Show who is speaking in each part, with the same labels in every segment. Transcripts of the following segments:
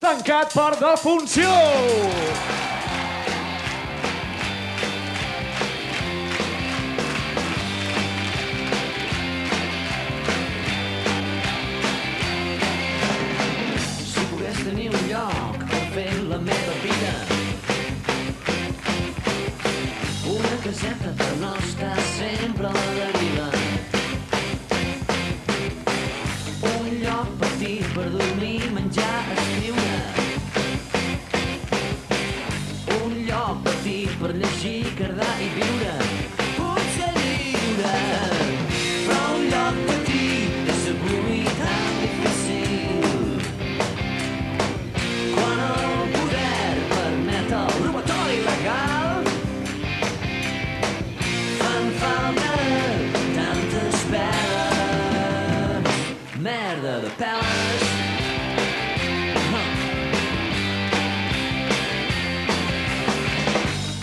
Speaker 1: Tancat per defunció!
Speaker 2: Si pogués tenir un lloc per fer la meva vida, una caseta per no estar sempre a la deriva, un lloc petit per dormir, menjar, escriure, un lloc petit per llegir, cardar i viure, potser lliure, però un lloc petit és avui tan difícil quan el poder permet el robatori legal. Fan falta tantes peles, merda de peles.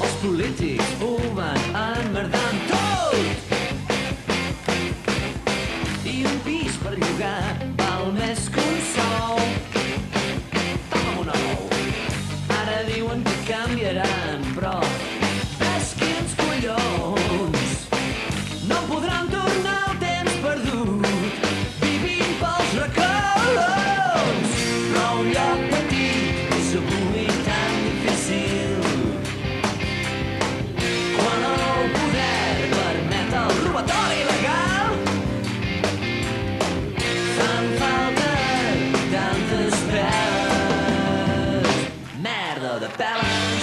Speaker 2: Els polítics ho van emmerdar amb tot, i un pis per llogar val més que un sou. Toma un ou. Ara diuen que canviaran, però ves quins collons. No podran tornar el temps perdut vivint pels racons. Però un lloc petit és avui tan difícil quan el poder permet el robatori legal. Fan falta tantes peles, merda de peles.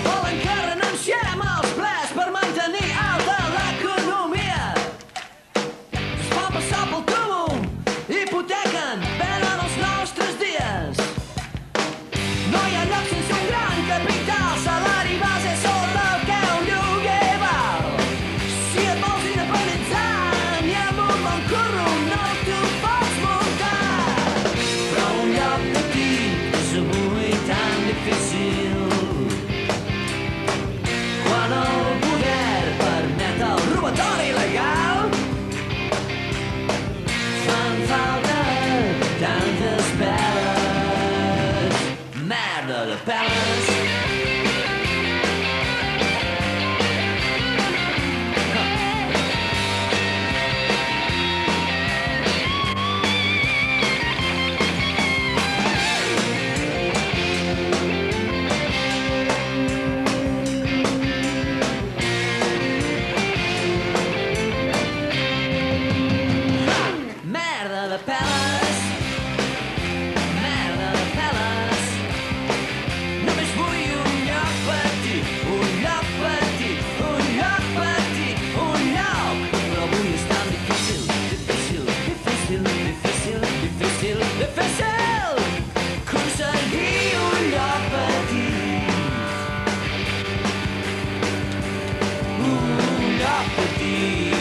Speaker 2: Volen que renunciem als plers per mantenir alta l'economia. Es fan passar pel túmul, hipotequen, venen els nostres dies. No hi ha lloc sense un gran capital, salari base sobre el que un lloguer val. Si et vols independitzar, ni amb un bon curro no t'ho pots muntar. Però un lloc petit és avui tan difícil quan el poder permet el robatori legal. Fan falta tantes peles, merda de peles. Merda de peles, merda de peles. Només vull un lloc petit, un lloc petit, un lloc petit, un lloc. Però avui és tan difícil, difícil, difícil, difícil, difícil, difícil aconseguir un lloc petit. Un lloc petit.